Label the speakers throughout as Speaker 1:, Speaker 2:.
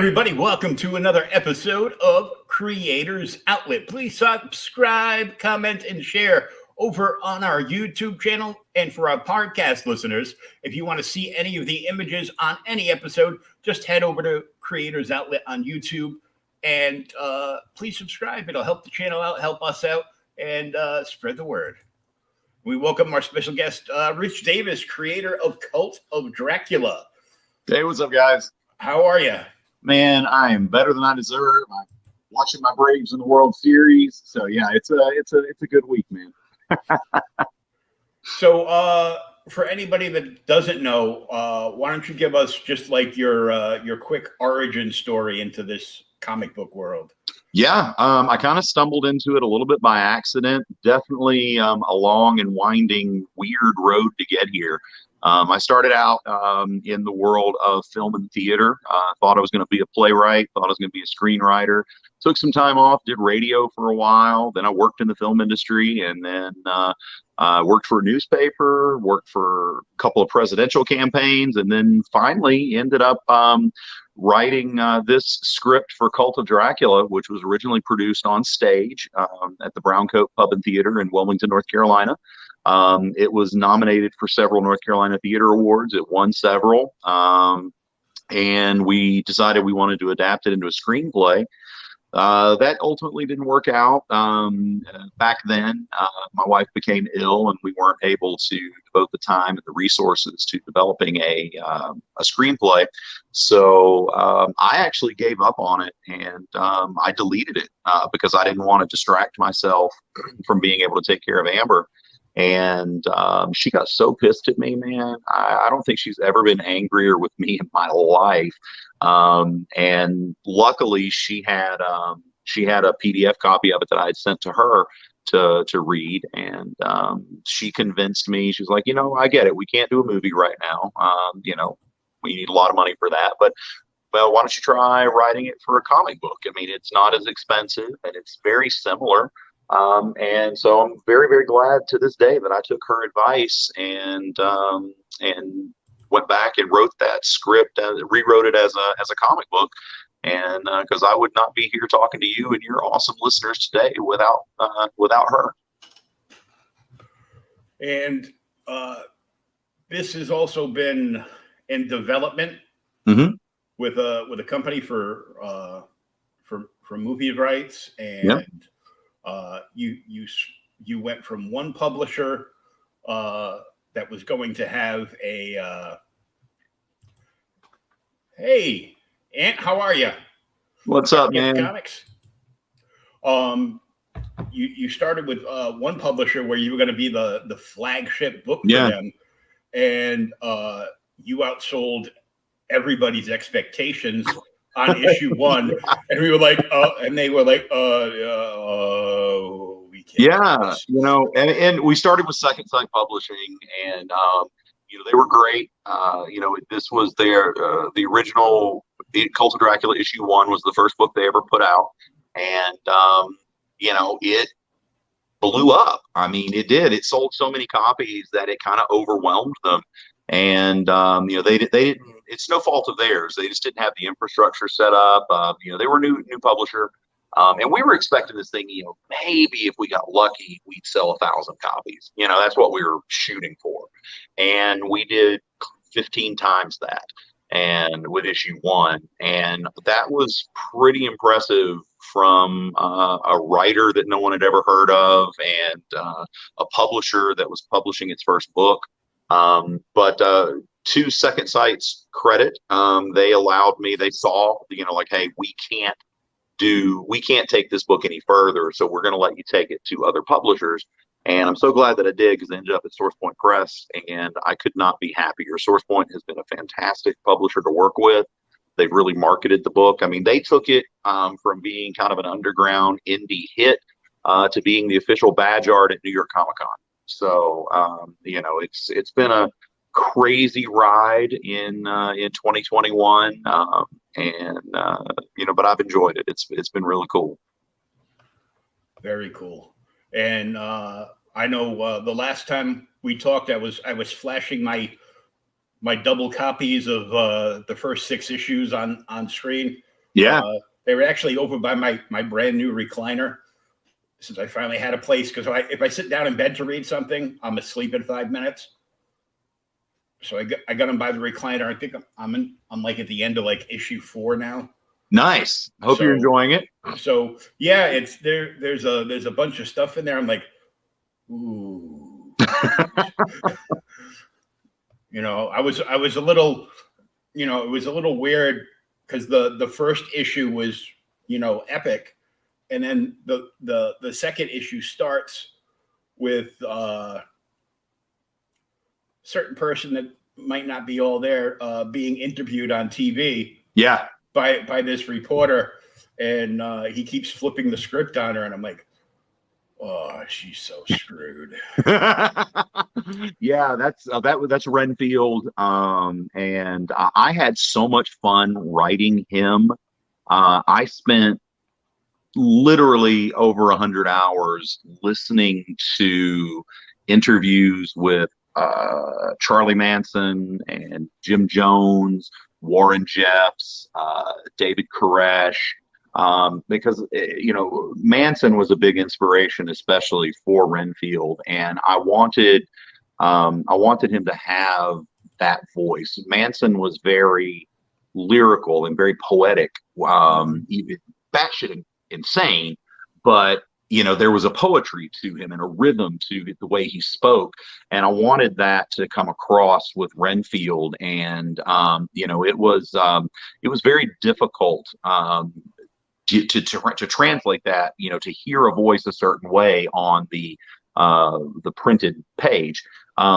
Speaker 1: everybody, welcome to another episode of Creators Outlet. Please subscribe, comment, and share over on our YouTube channel. And for our podcast listeners, if you want to see any of the images on any episode, just head over to Creators Outlet on YouTube and please subscribe. It'll help the channel out, help us out, and spread the word. We welcome our special guest, Rich Davis, creator of Cult of Dracula.
Speaker 2: Hey, what's up, guys?
Speaker 1: How are you?
Speaker 2: Man, I am better than I deserve. I'm watching my Braves in the World Series, so yeah, it's a good week, man.
Speaker 1: So, for anybody that doesn't know, why don't you give us just like your quick origin story into this comic book world?
Speaker 2: Yeah, I kind of stumbled into it a little bit by accident. Definitely a long and winding, weird road to get here. I started out in the world of film and theater. Thought I was going to be a playwright, thought I was going to be a screenwriter. Took some time off, did radio for a while. Then I worked in the film industry, and then worked for a newspaper, worked for a couple of presidential campaigns, and then finally ended up writing this script for Cult of Dracula, which was originally produced on stage at the Browncoat Pub and Theater in Wilmington, North Carolina. It was nominated for several North Carolina Theater Awards. It won several. And we decided we wanted to adapt it into a screenplay. That ultimately didn't work out. Back then, my wife became ill and we weren't able to devote the time and the resources to developing a screenplay. So I actually gave up on it, and I deleted it because I didn't want to distract myself from being able to take care of Amber. And she got so pissed at me, man. I don't think she's ever been angrier with me in my life. And luckily she had a PDF copy of it that I had sent to her to read. And she convinced me. She's like, I get it. We can't do a movie right now. We need a lot of money for that. But well, why don't you try writing it for a comic book? I mean, it's not as expensive and it's very similar. And so I'm very, very glad to this day that I took her advice and went back and wrote that script and rewrote it as a comic book. And because I would not be here talking to you and your awesome listeners today without her.
Speaker 1: And this has also been in development with a company for movie rights, and
Speaker 2: yep.
Speaker 1: You went from one publisher that was going to have a hey Ant, how are you?
Speaker 2: What's up, man?
Speaker 1: Comics. You started with one publisher where you were going to be the flagship book for them, and you outsold everybody's expectations on issue one, and we were like, and they were like, we can't.
Speaker 2: Yeah, and we started with Second Sight Publishing, and they were great. This was the original Cult of Dracula issue one was the first book they ever put out, and it blew up. I mean, it did. It sold so many copies that it kind of overwhelmed them. And they didn't. It's no fault of theirs. They just didn't have the infrastructure set up. They were new publisher, and we were expecting this thing. Maybe if we got lucky, we'd sell 1,000 copies. That's what we were shooting for, and we did 15 times that. And with issue one, and that was pretty impressive from a writer that no one had ever heard of, and a publisher that was publishing its first book. But to Second Sight's credit, they allowed me, they saw, hey, we can't take this book any further, so we're going to let you take it to other publishers. And I'm so glad that I did, because I ended up at SourcePoint Press, and I could not be happier. SourcePoint has been a fantastic publisher to work with. They've really marketed the book. I mean, they took it from being kind of an underground indie hit to being the official badge art at New York Comic Con. So, it's been a crazy ride in 2021, but I've enjoyed it. It's been really cool.
Speaker 1: Very cool. And I know the last time we talked, I was flashing my double copies of the first 6 issues on screen.
Speaker 2: Yeah.
Speaker 1: They were actually over by my brand new recliner, since I finally had a place. Because if I sit down in bed to read something, I'm asleep in 5 minutes. So I got them by the recliner. I think I'm like at the end of like issue 4 now.
Speaker 2: Nice. Hope you're enjoying it.
Speaker 1: So yeah, it's there. There's a bunch of stuff in there. I'm like, ooh. I was a little, it was a little weird because the first issue was, epic, and then the second issue starts with certain person that might not be all there being interviewed on TV.
Speaker 2: Yeah.
Speaker 1: By this reporter, and he keeps flipping the script on her, and I'm like, oh, she's so screwed.
Speaker 2: Yeah, that's Renfield, and I had so much fun writing him. I spent literally over 100 hours listening to interviews with Charlie Manson and Jim Jones, Warren Jeffs, David Koresh, because Manson was a big inspiration, especially for Renfield, and I wanted him to have that voice. Manson was very lyrical and very poetic, even batshit insane, but there was a poetry to him and a rhythm to the way he spoke, and I wanted that to come across with Renfield. And it was very difficult to translate that, to hear a voice a certain way on the printed page.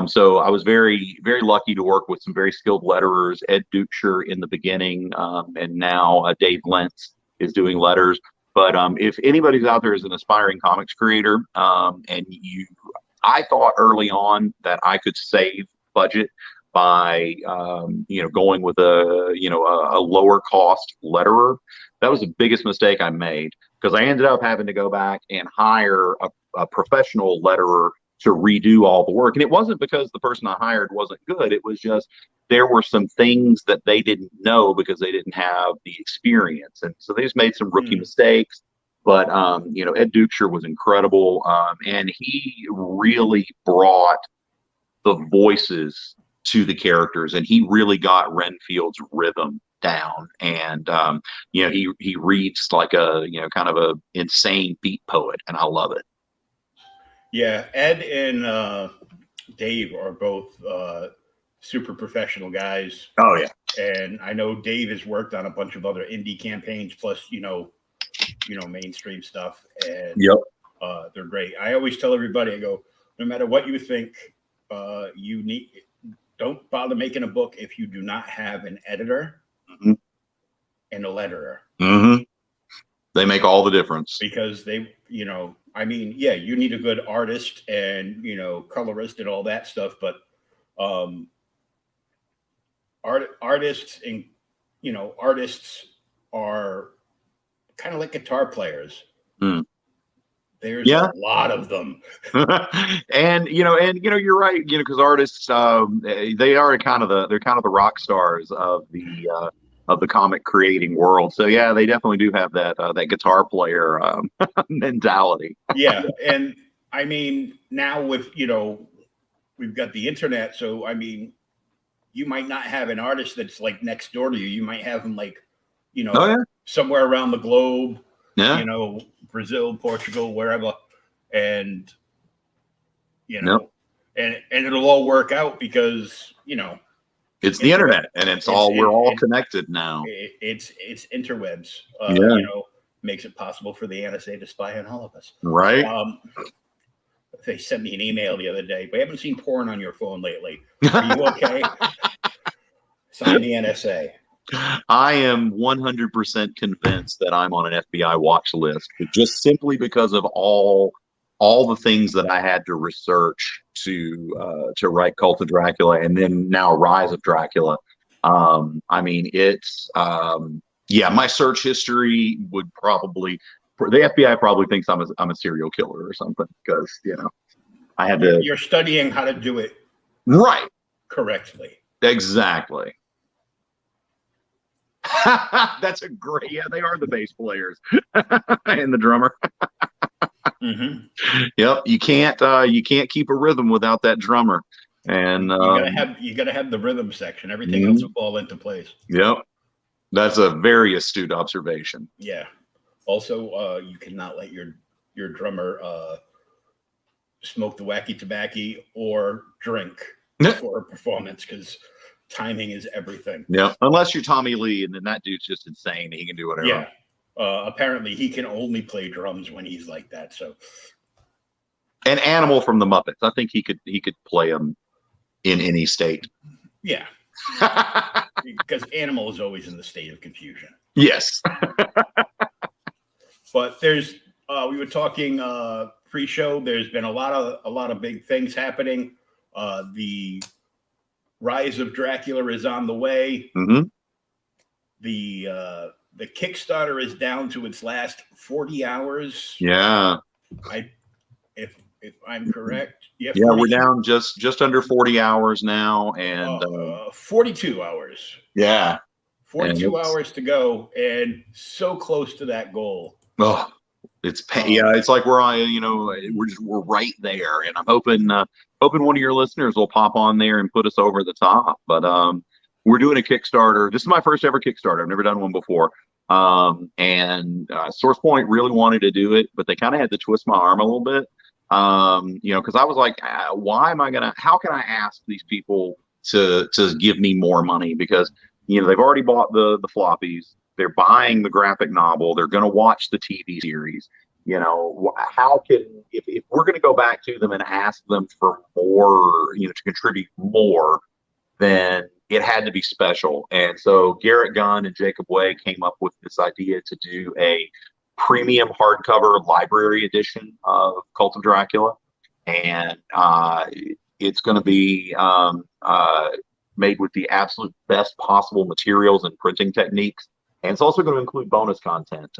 Speaker 2: So I was very, very lucky to work with some very skilled letterers, Ed Dukesher in the beginning, and now Dave Lentz is doing letters. But if anybody's out there as an aspiring comics creator, I thought early on that I could save budget by going with a lower cost letterer. That was the biggest mistake I made, because I ended up having to go back and hire a professional letterer to redo all the work. And it wasn't because the person I hired wasn't good. It was just there were some things that they didn't know because they didn't have the experience. And so they just made some rookie mistakes. But, Ed Dukesher was incredible. And he really brought the voices to the characters, and he really got Renfield's rhythm down. And, he reads like a, kind of a insane beat poet, and I love it.
Speaker 1: Yeah, Ed and Dave are both super professional guys.
Speaker 2: Oh yeah,
Speaker 1: and I know Dave has worked on a bunch of other indie campaigns, plus mainstream stuff. And they're great. I always tell everybody, I go, no matter what you think, don't bother making a book if you do not have an editor and a letterer.
Speaker 2: They make all the difference,
Speaker 1: because they, you need a good artist and, colorist and all that stuff. But artists are kind of like guitar players. There's a lot of them.
Speaker 2: and you're right, because artists, they are they're kind of the rock stars of the comic creating world. So yeah, they definitely do have that guitar player mentality.
Speaker 1: Yeah, and now with we've got the internet, so you might not have an artist that's like next door to you. You might have them like somewhere around the globe. Yeah, Brazil, Portugal, wherever, and and it'll all work out because
Speaker 2: it's the internet, and we're all connected now.
Speaker 1: It's interwebs. Makes it possible for the NSA to spy on all of us.
Speaker 2: Right.
Speaker 1: They sent me an email the other day. We haven't seen porn on your phone lately. Are you okay? Sign the NSA.
Speaker 2: I am 100% convinced that I'm on an FBI watch list, just simply because of all the things that I had to research to write Cult of Dracula, and then now Rise of Dracula. It's my search history would probably, the FBI probably thinks I'm a serial killer or something, because I had to.
Speaker 1: You're studying how to do it
Speaker 2: right
Speaker 1: correctly.
Speaker 2: Exactly. That's a great. Yeah, they are the bass players and the drummer. Yep, you can't keep a rhythm without that drummer. And
Speaker 1: you gotta have the rhythm section. Everything else will fall into place.
Speaker 2: Yep, that's a very astute observation.
Speaker 1: Yeah. Also, you cannot let your drummer smoke the wacky tobacco or drink before a performance, because timing is everything.
Speaker 2: Yeah, unless you're Tommy Lee, and then that dude's just insane. He can do whatever.
Speaker 1: Yeah. Apparently, he can only play drums when he's like that. So,
Speaker 2: an Animal from the Muppets. I think he could play him in any state.
Speaker 1: Yeah. Because Animal is always in the state of confusion.
Speaker 2: Yes.
Speaker 1: But there's we were talking pre-show. There's been a lot of big things happening. The Rise of Dracula is on the way. The Kickstarter is down to its last 40 hours.
Speaker 2: Yeah.
Speaker 1: If I'm correct.
Speaker 2: Yeah, we're down just under 40 hours now, and
Speaker 1: 42 hours.
Speaker 2: Yeah.
Speaker 1: 42 hours to go, and so close to that goal.
Speaker 2: Oh, it's it's like we're right there, and I'm hoping one of your listeners will pop on there and put us over the top. But we're doing a Kickstarter. This is my first ever Kickstarter. I've never done one before. And SourcePoint really wanted to do it, but they kind of had to twist my arm a little bit. Because I was like, how can I ask these people to give me more money? Because they've already bought the floppies, they're buying the graphic novel, they're going to watch the TV series. How can, if we're going to go back to them and ask them for more, to contribute more, then it had to be special. And so Garrett Gunn and Jacob Way came up with this idea to do a premium hardcover library edition of Cult of Dracula, and it's going to be made with the absolute best possible materials and printing techniques, and it's also going to include bonus content.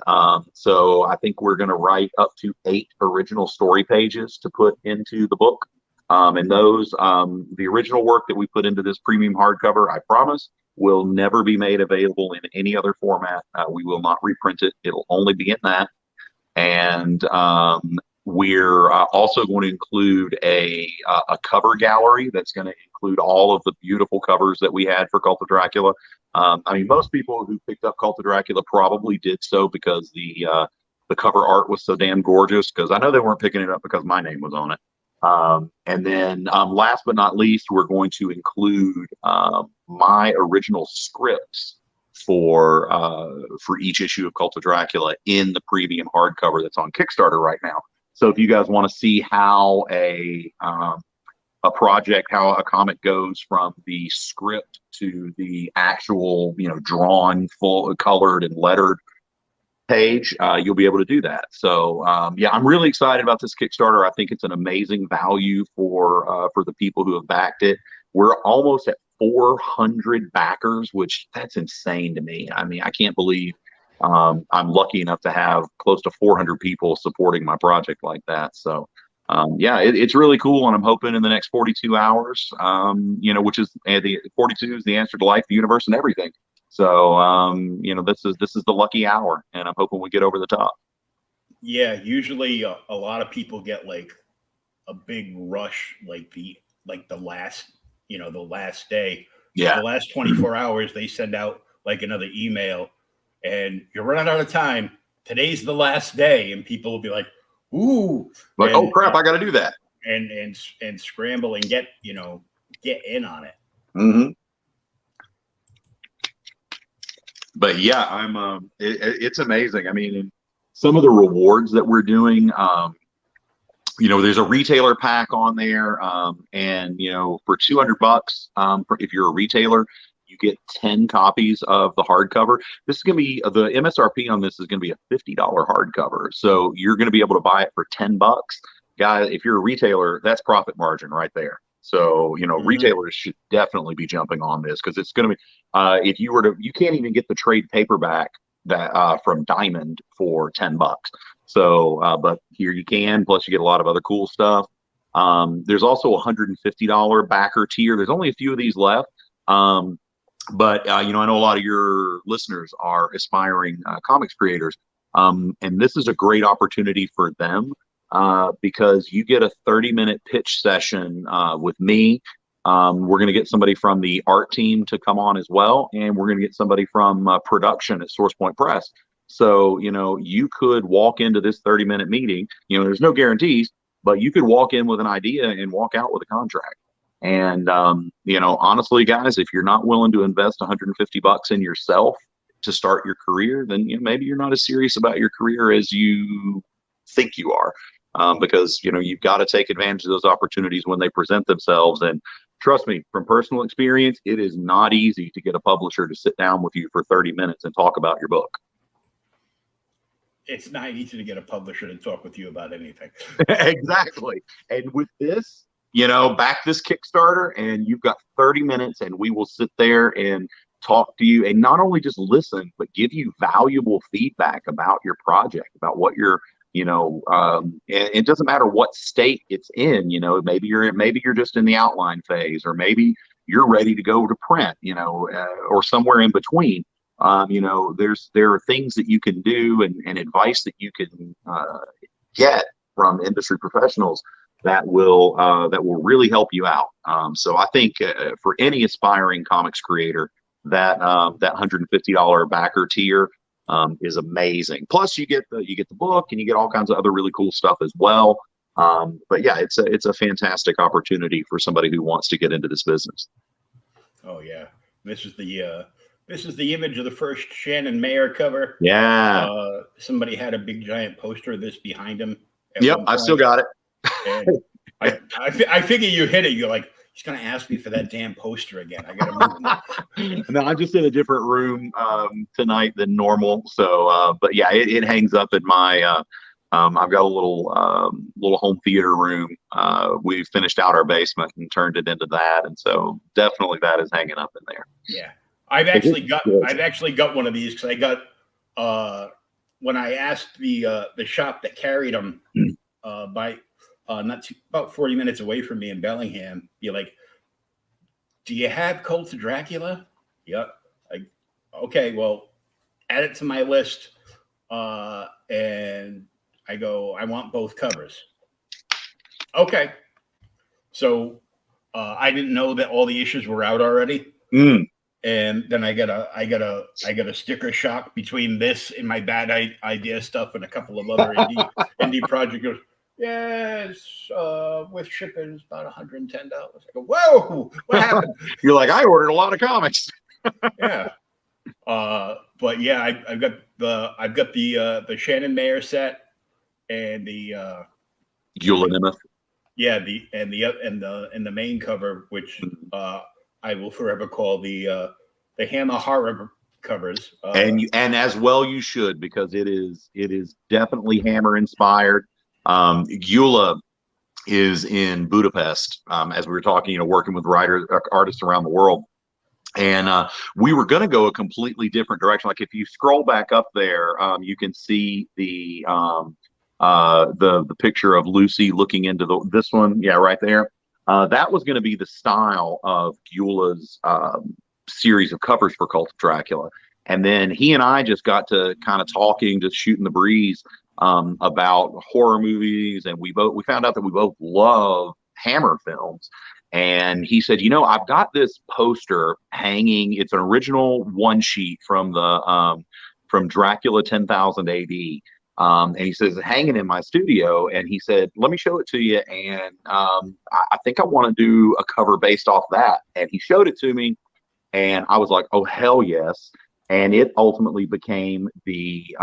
Speaker 2: So I think we're going to write up to 8 original story pages to put into the book, and those the original work that we put into this premium hardcover, I promise, will never be made available in any other format. We will not reprint it. It'll only be in that. And we're also going to include a cover gallery that's going to include all of the beautiful covers that we had for Cult of Dracula. Most people who picked up Cult of Dracula probably did so because the cover art was so damn gorgeous, because I know they weren't picking it up because my name was on it. And then last but not least, we're going to include my original scripts for each issue of Cult of Dracula in the premium hardcover that's on Kickstarter right now. So if you guys want to see how a project, how a comic goes from the script to the actual, drawn, full, colored, and lettered page, you'll be able to do that. So I'm really excited about this Kickstarter. I think it's an amazing value for the people who have backed it. We're almost at 400 backers, which that's insane to me. I can't believe I'm lucky enough to have close to 400 people supporting my project like that. So it's really cool, and I'm hoping in the next 42 hours, which is the 42 is the answer to life, the universe, and everything. So, this is the lucky hour, and I'm hoping we get over the top.
Speaker 1: Yeah, usually a lot of people get like a big rush, like the last day.
Speaker 2: Yeah.
Speaker 1: The last 24 hours, they send out like another email, and you're running out of time. Today's the last day, and people will be like, "Ooh!"
Speaker 2: Like, oh crap, I got to do that,
Speaker 1: and scramble and get in on it.
Speaker 2: Mm-hmm. But yeah, it's amazing. Some of the rewards that we're doing, there's a retailer pack on there, and for $200, if you're a retailer, you get 10 copies of the hardcover. This is going to be, the MSRP on this is going to be a $50 hardcover. So you're going to be able to buy it for $10. Guys, if you're a retailer, that's profit margin right there. So, retailers should definitely be jumping on this, because it's going to be, if you were to, you can't even get the trade paperback that from Diamond for $10. So, but here you can, plus you get a lot of other cool stuff. There's also a $150 backer tier. There's only a few of these left. But I know a lot of your listeners are aspiring comics creators, and this is a great opportunity for them because you get a 30-minute pitch session with me. We're going to get somebody from the art team to come on as well, and we're going to get somebody from production at Source Point Press. So you could walk into this 30-minute meeting. There's no guarantees, but you could walk in with an idea and walk out with a contract. And honestly, guys, if you're not willing to invest $150 in yourself to start your career, then maybe you're not as serious about your career as you think you are, because you've got to take advantage of those opportunities when they present themselves. And trust me, from personal experience, it is not easy to get a publisher to sit down with you for 30 minutes and talk about your book.
Speaker 1: It's not easy to get a publisher to talk with you about anything.
Speaker 2: Exactly. And with this, back this Kickstarter, and you've got 30 minutes, and we will sit there and talk to you and not only just listen, but give you valuable feedback about your project, about what you're, and it doesn't matter what state it's in. Maybe you're just in the outline phase, or maybe you're ready to go to print, or somewhere in between. There are things that you can do and advice that you can get from industry professionals that will really help you out. So I think for any aspiring comics creator, that $150 backer tier is amazing. Plus, you get the book, and you get all kinds of other really cool stuff as well. But yeah, it's a fantastic opportunity for somebody who wants to get into this business.
Speaker 1: Oh yeah, this is the image of the first Shannon Mayer cover.
Speaker 2: Yeah.
Speaker 1: Somebody had a big giant poster of this behind him.
Speaker 2: Yep, I still got it.
Speaker 1: And I figure you hit it. You're like, he's going to ask me for that damn poster again. I got to move him.
Speaker 2: No, I'm just in a different room tonight than normal. So, but yeah, it hangs up in my. I've got a little home theater room. We've finished out our basement and turned it into that, and so definitely that is hanging up in there.
Speaker 1: Yeah. I've actually got one of these because I got when I asked the shop that carried them about 40 minutes away from me in Bellingham, be like, "Do you have Cult of Dracula?" Yep. Okay, well, add it to my list, and I go, I want both covers. Okay, so I didn't know that all the issues were out already. And then I got a sticker shock between this and my bad idea stuff and a couple of other indie projects. Yes, with shipping it's about $110. I go, whoa, what happened?
Speaker 2: You're like, I ordered a lot of comics.
Speaker 1: Yeah, but yeah, I've got the Shannon Mayer set and the
Speaker 2: Eulanimith.
Speaker 1: Yeah, the main cover, which I will forever call the Hammer horror covers.
Speaker 2: And as well you should, because it is definitely Hammer inspired. Eula is in Budapest, as we were talking, working with artists around the world. And we were going to go a completely different direction. Like if you scroll back up there, you can see the picture of Lucy looking into this one. Yeah, right there. That was going to be the style of Eula's series of covers for Cult of Dracula. And then he and I just got to kind of talking, just shooting the breeze about horror movies. And we found out that we both love Hammer films. And he said, I've got this poster hanging. It's an original one sheet from from Dracula 10,000 AD. And he says, hanging in my studio. And he said, let me show it to you. And I think I want to do a cover based off that. And he showed it to me. And I was like, oh, hell yes. And it ultimately became the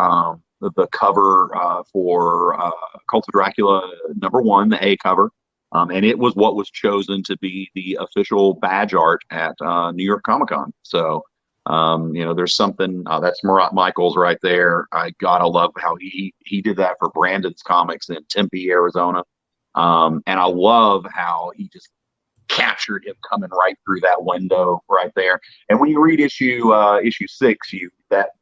Speaker 2: cover for Cult of Dracula #1, the A cover. And it was what was chosen to be the official badge art at New York Comic Con. So, there's something that's Murat Michaels right there. I gotta love how he did that for Brandon's Comics in Tempe, Arizona. And I love how he just captured him coming right through that window right there. And when you read issue 6,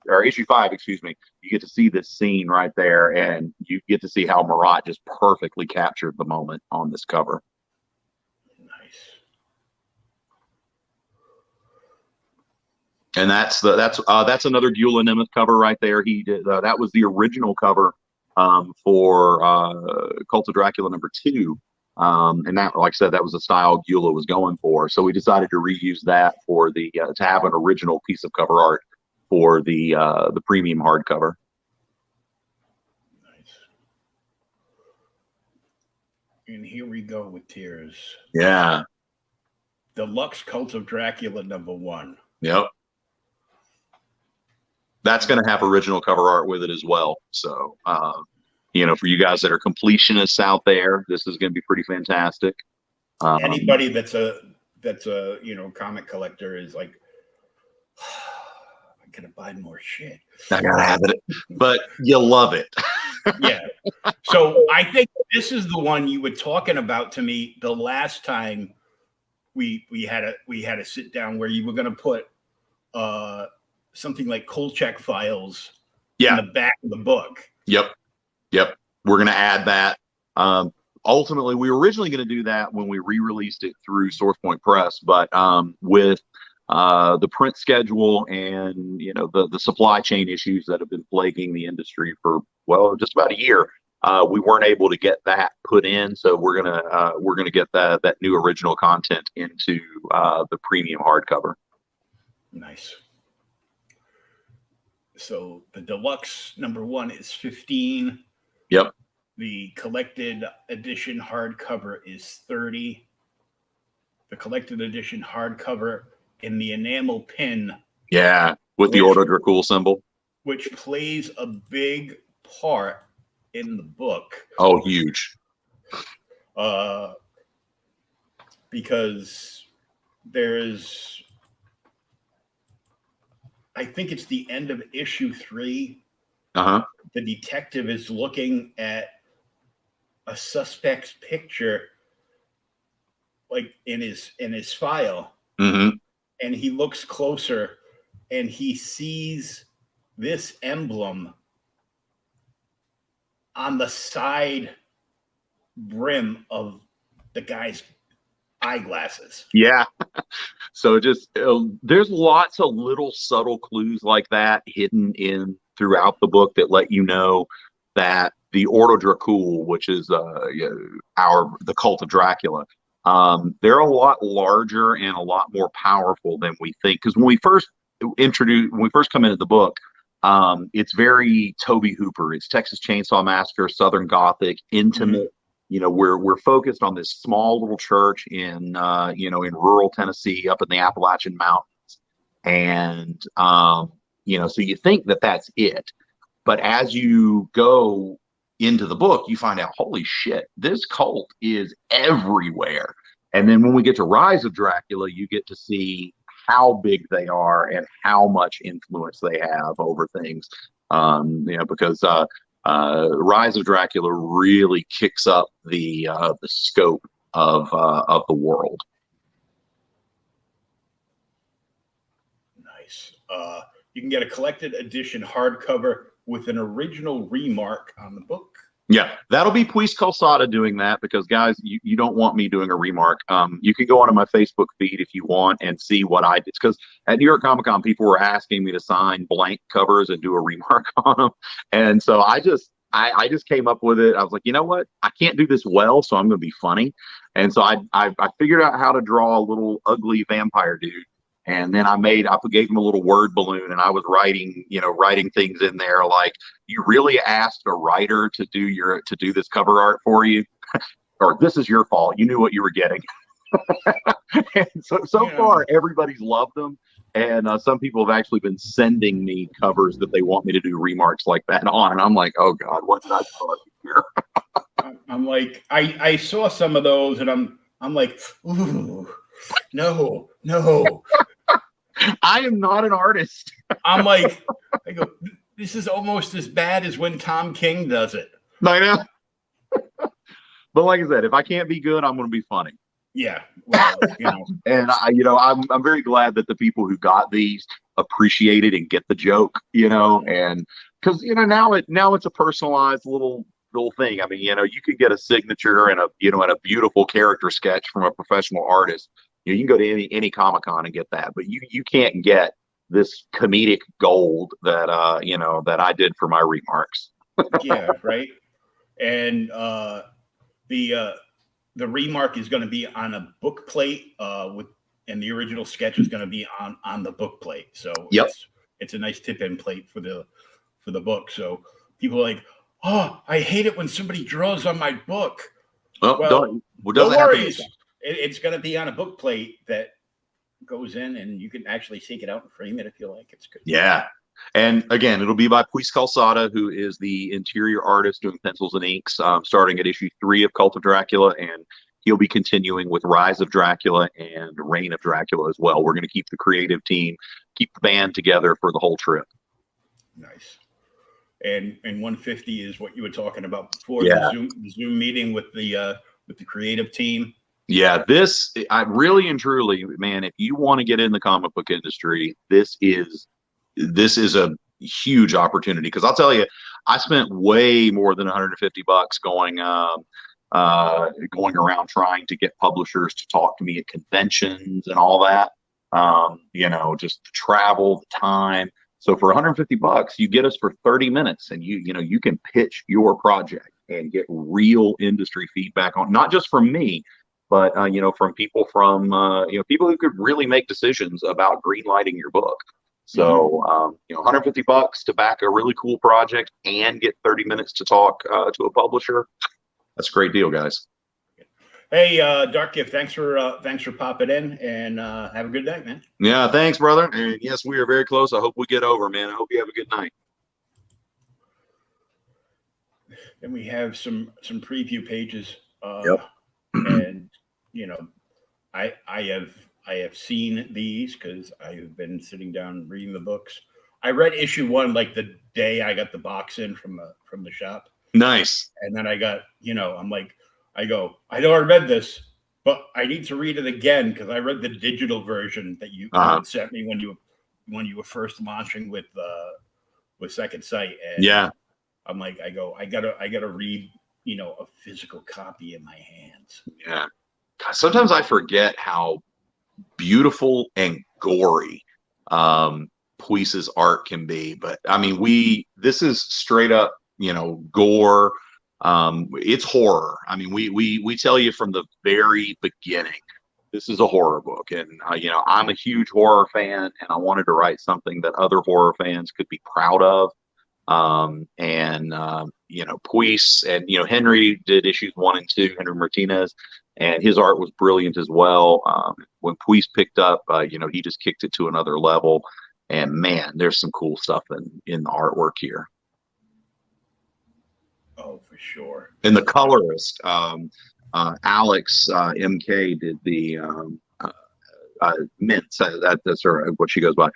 Speaker 2: or issue 5, excuse me, you get to see this scene right there, and you get to see how Murat just perfectly captured the moment on this cover.
Speaker 1: Nice.
Speaker 2: And that's another Gula Nemeth cover right there. He did that was the original cover for Cult of Dracula #2. And that, like I said, that was the style Gula was going for. So we decided to reuse that for the to have an original piece of cover art for the premium hardcover.
Speaker 1: Nice. And here we go with tears.
Speaker 2: Yeah.
Speaker 1: Deluxe Cult of Dracula #1.
Speaker 2: Yep. That's going to have original cover art with it as well. So, for you guys that are completionists out there, this is going to be pretty fantastic.
Speaker 1: Anybody that's a comic collector is like, I'm gonna buy more shit.
Speaker 2: I gotta have it, but you love it.
Speaker 1: Yeah. So I think this is the one you were talking about to me the last time we had a sit down where you were going to put something like Kolchak Files in the back of the book.
Speaker 2: Yep. We're going to add that. Ultimately, we were originally going to do that when we re-released it through SourcePoint Press, but with the print schedule and the supply chain issues that have been plaguing the industry for just about a year, we weren't able to get that put in. So we're gonna get that new original content into the premium hardcover.
Speaker 1: Nice. So the deluxe #1 is 15.
Speaker 2: Yep.
Speaker 1: The collected edition hardcover is 30. The collected edition hardcover in the enamel pin.
Speaker 2: Yeah, with the Ordo Dracula symbol.
Speaker 1: Which plays a big part in the book.
Speaker 2: Oh, huge.
Speaker 1: Because there's, I think it's the end of issue 3.
Speaker 2: Uh-huh.
Speaker 1: The detective is looking at a suspect's picture, like in his file.
Speaker 2: Mm-hmm.
Speaker 1: And he looks closer and he sees this emblem on the side brim of the guy's eyeglasses.
Speaker 2: Yeah. So there's lots of little subtle clues like that hidden in throughout the book that let you know that the Ordo Dracula, which is the Cult of Dracula, they're a lot larger and a lot more powerful than we think. Because when we first come into the book, it's very Tobe Hooper. It's Texas Chainsaw Massacre, Southern Gothic, intimate. Mm-hmm. We're focused on this small little church in rural Tennessee, up in the Appalachian Mountains, and so you think that that's it, but as you go into the book, you find out, holy shit, this cult is everywhere. And then when we get to Rise of Dracula, you get to see how big they are and how much influence they have over things. Because Rise of Dracula really kicks up the scope of the world.
Speaker 1: Nice. You can get a collected edition hardcover with an original remark on the book.
Speaker 2: Yeah, that'll be Puis Calzada doing that, because guys, you don't want me doing a remark. You can go onto my Facebook feed if you want and see what I did, because at New York Comic Con, people were asking me to sign blank covers and do a remark on them, and so I just came up with it. I was like, you know what? I can't do this well, so I'm going to be funny, and so I figured out how to draw a little ugly vampire dude. And then I gave him a little word balloon, and I was writing things in there like, you really asked a writer to do this cover art for you, or this is your fault. You knew what you were getting. And so far, everybody's loved them. And some people have actually been sending me covers that they want me to do remarks like that on. And I'm like, oh God, what's that here?
Speaker 1: I'm like, I saw some of those, and I'm like, ooh, no.
Speaker 2: I am not an artist.
Speaker 1: I'm like, I go, this is almost as bad as when Tom King does it.
Speaker 2: I know. But like I said, if I can't be good, I'm going to be funny.
Speaker 1: Yeah. Well,
Speaker 2: And I'm very glad that the people who got these appreciate it and get the joke, and because, now it's a personalized little thing. I mean, you could get a signature and a beautiful character sketch from a professional artist. You can go to any Comic-Con and get that, but you can't get this comedic gold that that I did for my remarks.
Speaker 1: Yeah, right. And the remark is going to be on a book plate and the original sketch is going to be on the book plate. So
Speaker 2: Yep.
Speaker 1: it's a nice tip-in plate for the book. So people are like, oh, I hate it when somebody draws on my book. Well, no worries. It's going to be on a book plate that goes in, and you can actually take it out and frame it if you like. It's good.
Speaker 2: Yeah. And again, it'll be by Puis Calzada, who is the interior artist doing pencils and inks, starting at issue 3 of Cult of Dracula, and he'll be continuing with Rise of Dracula and Reign of Dracula as well. We're going to keep the creative team, keep the band together for the whole trip.
Speaker 1: Nice. And 150 is what you were talking about before,
Speaker 2: yeah.
Speaker 1: the Zoom meeting with the creative team.
Speaker 2: Yeah, I really and truly, man, if you want to get in the comic book industry, this is a huge opportunity, because I'll tell you, I spent way more than $150 going around trying to get publishers to talk to me at conventions and all that. Just the travel, the time. So for $150, you get us for 30 minutes, and you can pitch your project and get real industry feedback on, not just from me, but from people people who could really make decisions about greenlighting your book. So $150 to back a really cool project and get 30 minutes to talk to a publisher. That's a great deal, guys.
Speaker 1: Hey, Dark Gift, thanks for popping in, and have a good night, man.
Speaker 2: Yeah, thanks, brother. And yes, we are very close. I hope we get over, man. I hope you have a good night.
Speaker 1: Then we have some preview pages.
Speaker 2: Yep.
Speaker 1: And I have seen these because I have been sitting down reading the books. I read issue 1 like the day I got the box in from the shop.
Speaker 2: Nice.
Speaker 1: And then I got, I'm like, I know I read this, but I need to read it again because I read the digital version that you sent me when you were first launching with Second Sight. And
Speaker 2: yeah,
Speaker 1: I'm like, I gotta read, a physical copy in my hands.
Speaker 2: Yeah. God, sometimes I forget how beautiful and gory Puis's art can be, but I mean, this is straight up, gore. It's horror. I mean, we tell you from the very beginning, this is a horror book, and I'm a huge horror fan, and I wanted to write something that other horror fans could be proud of. Puis and Henry did issues 1 and 2, Henry Martinez, and his art was brilliant as well. When Puis picked up, he just kicked it to another level. And man, there's some cool stuff in the artwork here.
Speaker 1: Oh, for sure.
Speaker 2: And the colorist, Alex MK, did the Mint. That's what she goes by.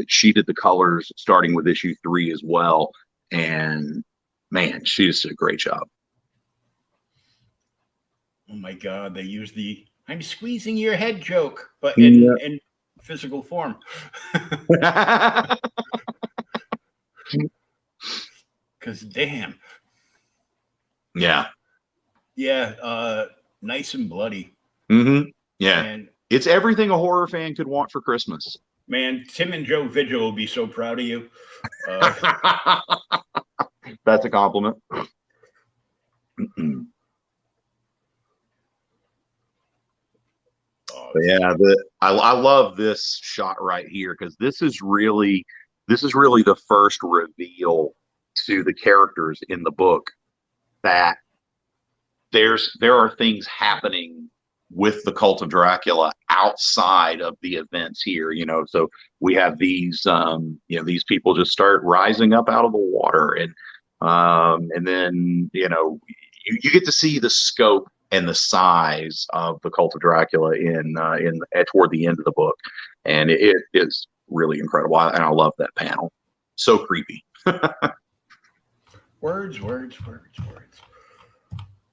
Speaker 2: She did the colors starting with issue 3 as well. And man, she just did a great job.
Speaker 1: Oh my God, they use the "I'm squeezing your head" joke, but in physical form. Because damn.
Speaker 2: Yeah.
Speaker 1: Yeah. Nice and bloody.
Speaker 2: Mm-hmm. Yeah.
Speaker 1: And
Speaker 2: it's everything a horror fan could want for Christmas.
Speaker 1: Man, Tim and Joe Vigil will be so proud of you.
Speaker 2: That's a compliment. But yeah, I love this shot right here, because this is really the first reveal to the characters in the book that there are things happening with the Cult of Dracula outside of the events here. So we have these these people just start rising up out of the water, and then you get to see the scope and the size of the Cult of Dracula toward the end of the book, and it is really incredible. And I love that panel. So creepy.
Speaker 1: Words.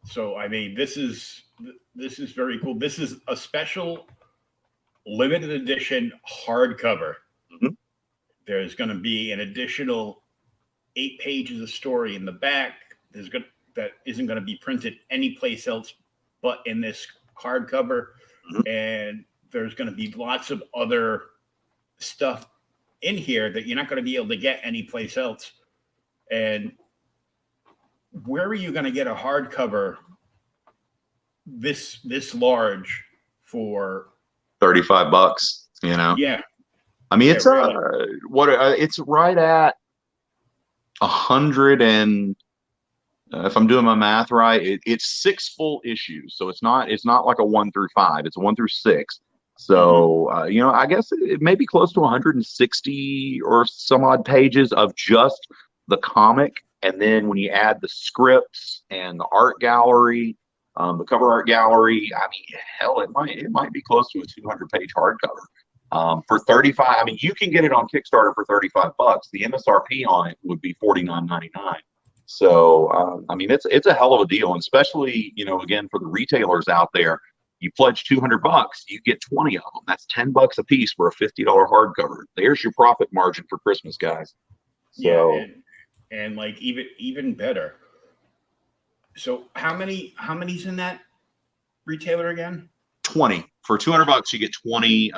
Speaker 1: So I mean, this is very cool. This is a special limited edition hardcover.
Speaker 2: Mm-hmm.
Speaker 1: There's going to be an additional 8 pages of story in the back. That isn't going to be printed anyplace else but in this hardcover.
Speaker 2: Mm-hmm.
Speaker 1: And there's going to be lots of other stuff in here that you're not going to be able to get anyplace else. And where are you going to get a hardcover this large for
Speaker 2: $35? You know,
Speaker 1: yeah.
Speaker 2: I mean,
Speaker 1: Yeah,
Speaker 2: it's
Speaker 1: really.
Speaker 2: it's right at 100 and if I'm doing my math right, it's 6 full issues. So it's not like a 1 through 5. It's a 1 through 6. So you know, I guess it may be close to 160 or some odd pages of just the comic, and then when you add the scripts and the art gallery, the cover art gallery, I mean, hell, it might be close to a 200-page hardcover. For 35, I mean, you can get it on Kickstarter for $35. The MSRP on it would be $49.99. So, I mean, it's a hell of a deal, and especially, you know, again, for the retailers out there, you pledge $200, you get 20 of them. That's $10 a piece for a $50 hardcover. There's your profit margin for Christmas, guys. So,
Speaker 1: Yeah, and like even better. So how many's in that retailer again?
Speaker 2: 20 for $200, you get 20.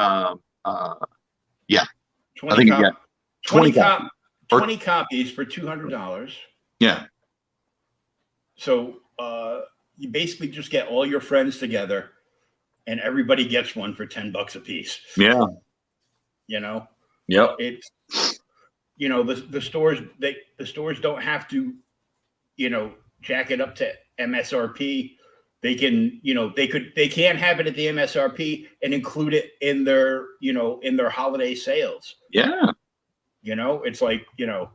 Speaker 2: Yeah,
Speaker 1: 20
Speaker 2: I think you get 20 copies.
Speaker 1: 20 copies for $200.
Speaker 2: Yeah.
Speaker 1: So you basically just get all your friends together, and everybody gets one for $10 a piece.
Speaker 2: Yeah.
Speaker 1: You know.
Speaker 2: Yep.
Speaker 1: It's, you know, the stores don't have to, you know, jack it up to MSRP. They can, you know, they can have it at the MSRP and include it in their, you know, in their holiday sales.
Speaker 2: Yeah.
Speaker 1: You know, it's like, you know,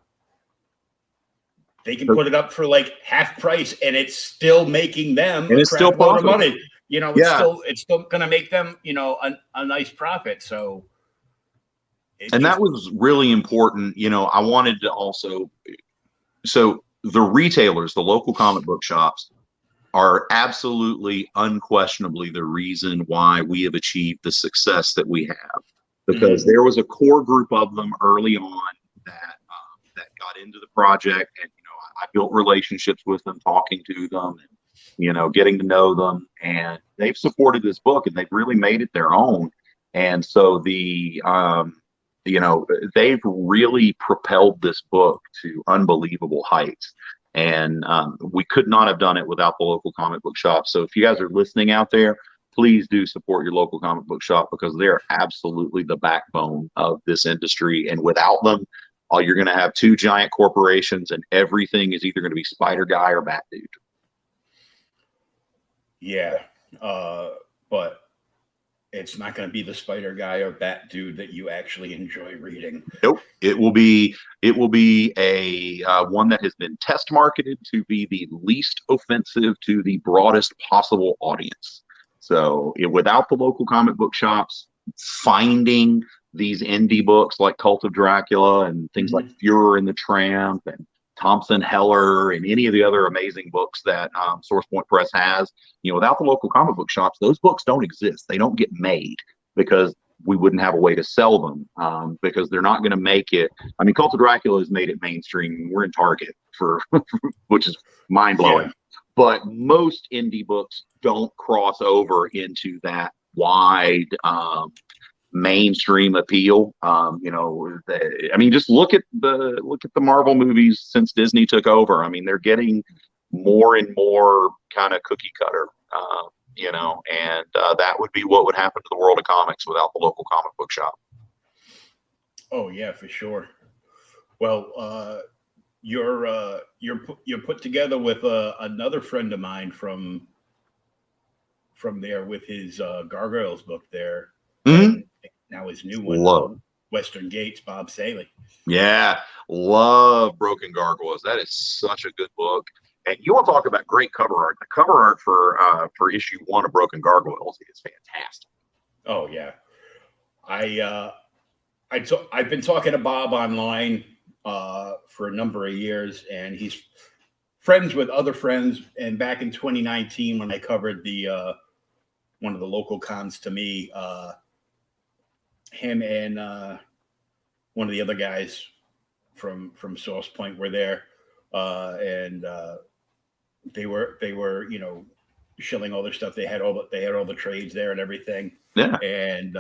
Speaker 1: they can put it up for like half price, and it's still making them a crap load of money. You know, it's still going to make them, you know, a nice profit. So,
Speaker 2: that was really important. You know, I wanted to also, so the retailers, the local comic book shops, are absolutely, unquestionably the reason why we have achieved the success that we have, because there was a core group of them early on that got into the project, and you know, I built relationships with them, talking to them, and you know, getting to know them, and they've supported this book, and they've really made it their own. And so you know, they've really propelled this book to unbelievable heights. And we could not have done it without the local comic book shop. So if you guys are listening out there, please do support your local comic book shop, because they're absolutely the backbone of this industry. And without them, you're going to have 2 giant corporations, and everything is either going to be Spider Guy or Bat Dude.
Speaker 1: Yeah, but it's not going to be the Spider Guy or Bat Dude that you actually enjoy reading.
Speaker 2: Nope. It will be a one that has been test marketed to be the least offensive to the broadest possible audience. So without the local comic book shops, finding these indie books like Cult of Dracula and things like Fuhrer and the Tramp and Thompson Heller and any of the other amazing books that Source Point Press has, you know, without the local comic book shops, those books don't exist. They don't get made, because we wouldn't have a way to sell them, because they're not going to make it. I mean, Cult of Dracula has made it mainstream. We're in Target for, which is mind blowing. Yeah. But most indie books don't cross over into that wide mainstream appeal. You know, I mean, just look at the Marvel movies since Disney took over. I mean, they're getting more and more kind of cookie cutter. You know, and that would be what would happen to the world of comics without the local comic book shop.
Speaker 1: Oh yeah, for sure. Well, you're put together with another friend of mine from there with his Gargoyles book there. And now his new one, Western Gates, Bob Saley.
Speaker 2: Yeah, love Broken Gargoyles. That is such a good book. And you want to talk about great cover art? The cover art for issue 1 of Broken Gargoyles is fantastic.
Speaker 1: Oh yeah, I've been talking to Bob online for a number of years, and he's friends with other friends. And back in 2019, when I covered the one of the local cons to me, him and one of the other guys from Source Point were there, and they were you know, shilling all their stuff. They had all the trades there and everything.
Speaker 2: Yeah.
Speaker 1: And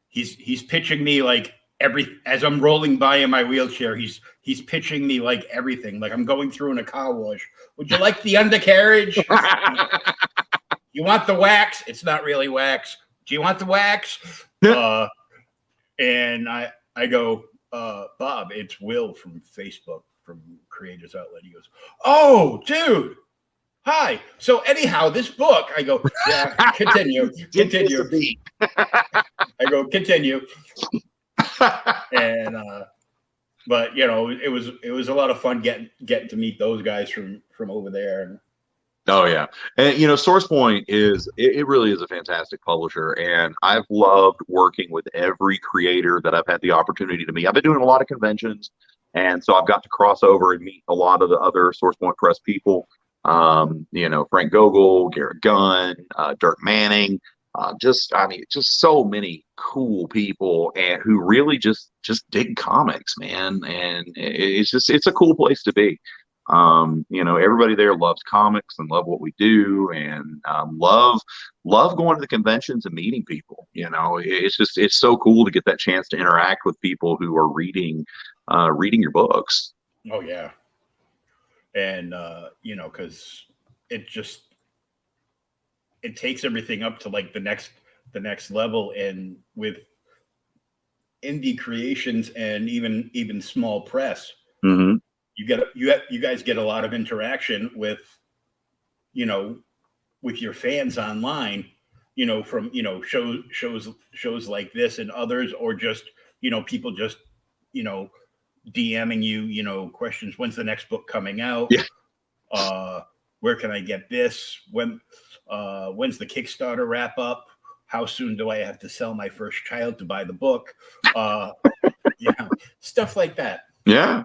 Speaker 1: he's pitching me like as I'm rolling by in my wheelchair, he's pitching me like everything. Like I'm going through in a car wash. Would you like the undercarriage? You want the wax? It's not really wax. Do you want the wax? And I go, Bob, it's Will from Facebook, from Creators Outlet. He goes, oh, dude. Hi. So anyhow, this book, I go, yeah, continue. I go, continue. And but you know, it was a lot of fun getting to meet those guys from over there. And
Speaker 2: oh yeah, and you know, SourcePoint it really is a fantastic publisher, and I've loved working with every creator that I've had the opportunity to meet. I've been doing a lot of conventions, and so I've got to cross over and meet a lot of the other SourcePoint Press people. You know, Frank Gogol, Garrett Gunn, Dirk Manning, just so many cool people and who really just dig comics, man. And it's a cool place to be. You know, everybody there loves comics and love what we do, and love going to the conventions and meeting people. You know, it's so cool to get that chance to interact with people who are reading your books.
Speaker 1: Oh yeah. And you know, because it takes everything up to like the next level, and with indie creations and even small press,
Speaker 2: mm-hmm.
Speaker 1: you guys get a lot of interaction with, you know, with your fans online, you know, from, you know, shows like this and others, or just, you know, people just, you know, DMing you, you know, questions. When's the next book coming out?
Speaker 2: Yeah.
Speaker 1: Where can I get this? When's the Kickstarter wrap up? How soon do I have to sell my first child to buy the book? Yeah, stuff like that.
Speaker 2: Yeah.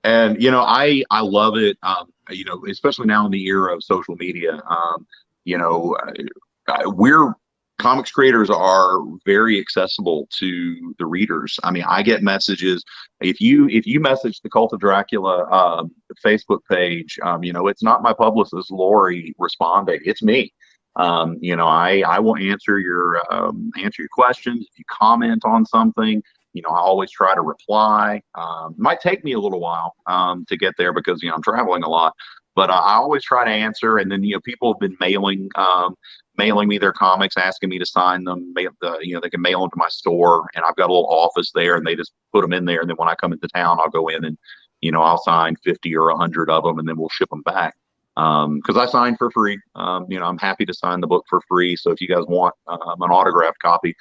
Speaker 2: And, you know, I love it, you know, especially now in the era of social media. You know, comics creators are very accessible to the readers. I mean, I get messages. If you message the Cult of Dracula Facebook page, you know, it's not my publicist Lori responding. It's me. You know, I will answer your questions. If you comment on something, you know, I always try to reply. It might take me a little while to get there because, you know, I'm traveling a lot, but I always try to answer. And then, you know, people have been mailing me their comics, asking me to sign them. You know, they can mail them to my store, and I've got a little office there, and they just put them in there. And then when I come into town, I'll go in and, you know, I'll sign 50 or 100 of them, and then we'll ship them back. Because I sign for free. You know, I'm happy to sign the book for free. So if you guys want an autographed copy,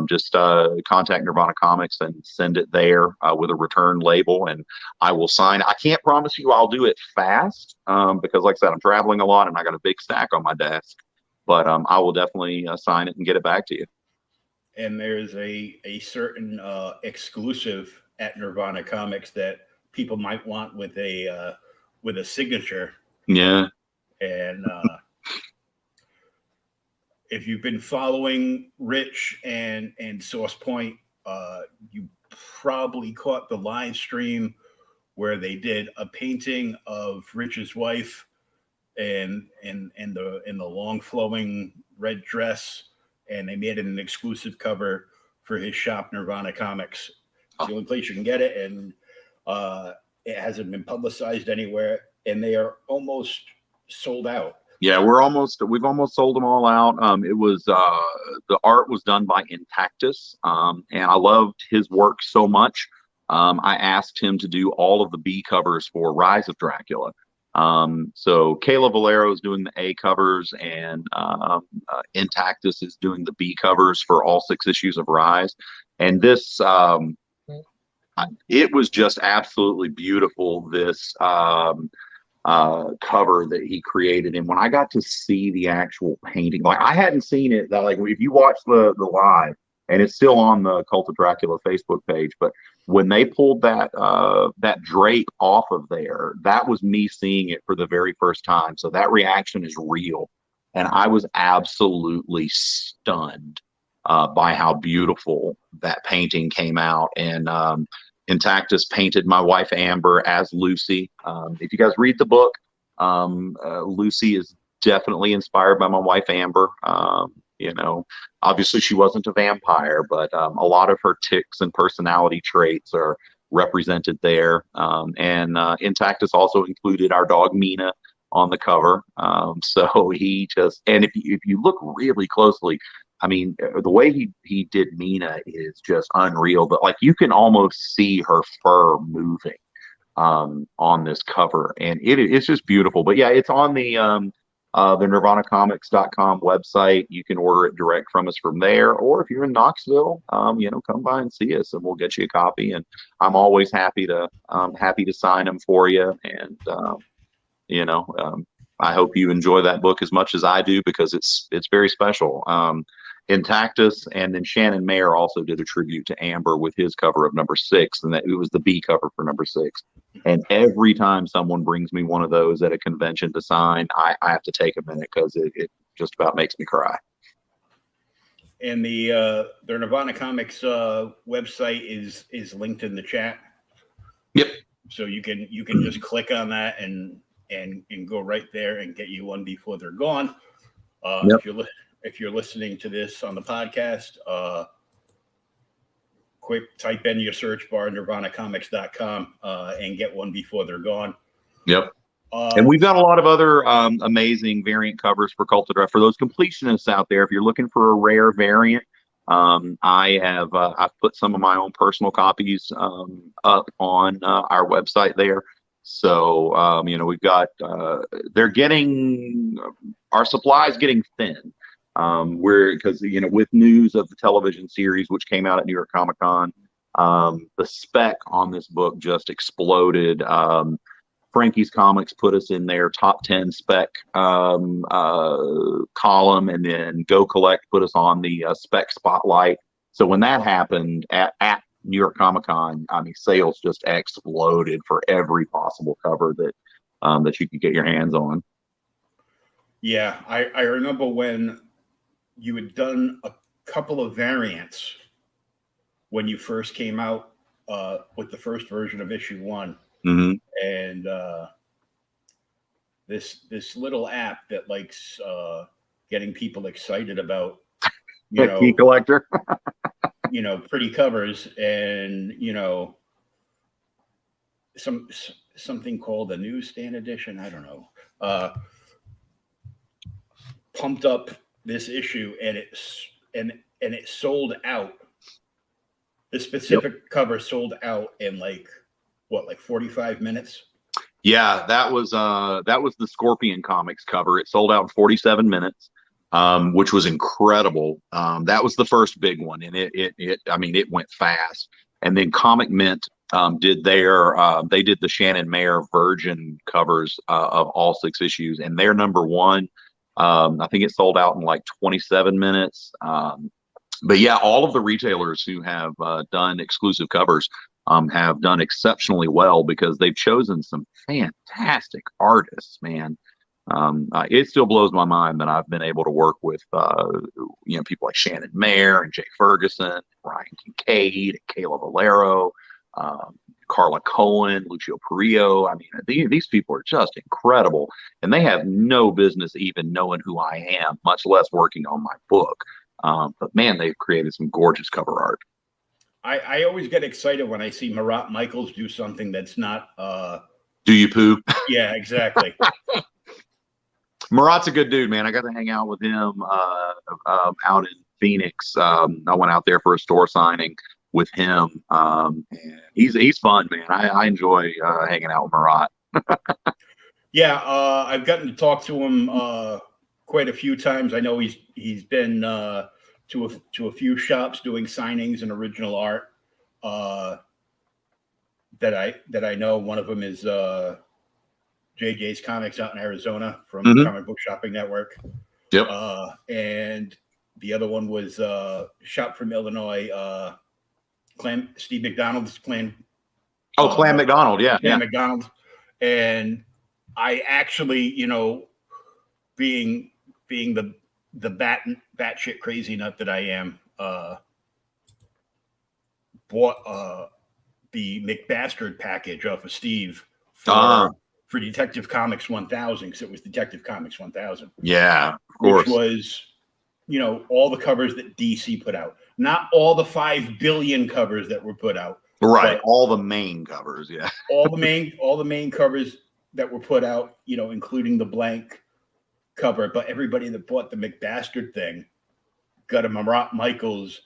Speaker 2: just contact Nirvana Comics and send it there with a return label, and I will sign. I can't promise you I'll do it fast because, like I said, I'm traveling a lot and I got a big stack on my desk. But I will definitely sign it and get it back to you.
Speaker 1: And there's a certain exclusive at Nirvana Comics that people might want with a signature.
Speaker 2: Yeah.
Speaker 1: And if you've been following Rich and SourcePoint, you probably caught the live stream where they did a painting of Rich's wife and the long flowing red dress, and they made it an exclusive cover for his shop, Nirvana Comics. It's the only place you can get it, and it hasn't been publicized anywhere, and they are almost sold out.
Speaker 2: Yeah, we've almost sold them all out. It was the art was done by Intactus, and I loved his work so much. I asked him to do all of the B covers for Rise of Dracula. So Kayla Valero is doing the A covers, and Intactus is doing the B covers for all 6 issues of Rise. And this, it was just absolutely beautiful. This cover that he created, and when I got to see the actual painting, like I hadn't seen it. Like if you watch the live, and it's still on the Cult of Dracula Facebook page, but when they pulled that drape off of there, that was me seeing it for the very first time. So that reaction is real, and I was absolutely stunned by how beautiful that painting came out. And Intactus painted my wife Amber as Lucy. If you guys read the book, Lucy is definitely inspired by my wife Amber. You know, obviously she wasn't a vampire, but a lot of her tics and personality traits are represented there. And Intactus also included our dog Mina on the cover. So he just, and if you look really closely, I mean, the way he did Mina is just unreal. But like you can almost see her fur moving on this cover, and it's just beautiful. But yeah, it's on the nirvanacomics.com website. You can order it direct from us from there, or if you're in Knoxville, come by and see us, and we'll get you a copy. And I'm always happy to sign them for you. And I hope you enjoy that book as much as I do, because it's very special. Intactus and then Shannon Mayer also did a tribute to Amber with his cover of number 6, and that it was the B cover for number 6. And every time someone brings me one of those at a convention to sign, I have to take a minute, because it just about makes me cry.
Speaker 1: And their Nirvana Comics website is linked in the chat.
Speaker 2: Yep.
Speaker 1: So you can just click on that and go right there and get you one before they're gone.
Speaker 2: Yep.
Speaker 1: If you're listening to this on the podcast, quick type in your search bar nirvanacomics.com and get one before they're gone.
Speaker 2: Yep. And we've got a lot of other amazing variant covers for Cult of Dracula. For those completionists out there, if you're looking for a rare variant, I've put some of my own personal copies up on our website there. So we've got they're getting our supply is getting thin. Because with news of the television series which came out at New York Comic Con, the spec on this book just exploded. Frankie's Comics put us in their top 10 spec column, and then Go Collect put us on the spec spotlight. So when that happened at New York Comic Con, I mean, sales just exploded for every possible cover that you could get your hands on.
Speaker 1: Yeah, I remember when you had done a couple of variants when you first came out with the first version of issue 1.
Speaker 2: Mm-hmm.
Speaker 1: And this little app that likes getting people excited about,
Speaker 2: Key collector,
Speaker 1: pretty covers, and something called the newsstand edition. I don't know. Pumped up this issue, and it sold out. The specific cover sold out in like 45 minutes.
Speaker 2: Yeah, that was the Scorpion Comics cover. It sold out in 47 minutes, which was incredible. That was the first big one, and it went fast. And then Comic Mint did they did the Shannon Mayer Virgin covers of all 6 issues, and their number 1. I think it sold out in like 27 minutes. But yeah, all of the retailers who have done exclusive covers have done exceptionally well, because they've chosen some fantastic artists, man. It still blows my mind that I've been able to work with, people like Shannon Mayer and Jay Ferguson, Ryan Kincaid, Kayla Valero, Carla Cohen, Lucio Perillo. I mean, these people are just incredible, and they have no business even knowing who I am, much less working on my book. But man, they've created some gorgeous cover art.
Speaker 1: I always get excited when I see Marat Michaels do something that's not.
Speaker 2: Do you poo?
Speaker 1: Yeah, exactly.
Speaker 2: Marat's a good dude, man. I got to hang out with him out in Phoenix. I went out there for a store signing with him. And he's fun, man. I enjoy hanging out with Marat.
Speaker 1: Yeah, I've gotten to talk to him quite a few times. I know he's been to a few shops doing signings and original art that I know. One of them is JJ's Comics out in Arizona from Comic Book Shopping Network.
Speaker 2: Yep.
Speaker 1: And the other one was shop from Illinois, Steve McDonald's Clan.
Speaker 2: Clan McDonald, yeah.
Speaker 1: Clan McDonald. And I actually, being the batshit crazy nut that I am, bought the McBastard package off of Steve for Detective Comics 1000, because it was Detective Comics 1000.
Speaker 2: Yeah, of course.
Speaker 1: Which was all the covers that DC put out, not all the 5 billion covers that were put out,
Speaker 2: right? All the main covers, yeah.
Speaker 1: all the main covers that were put out, including the blank cover. But everybody that bought the McBastard thing got a Marat Michaels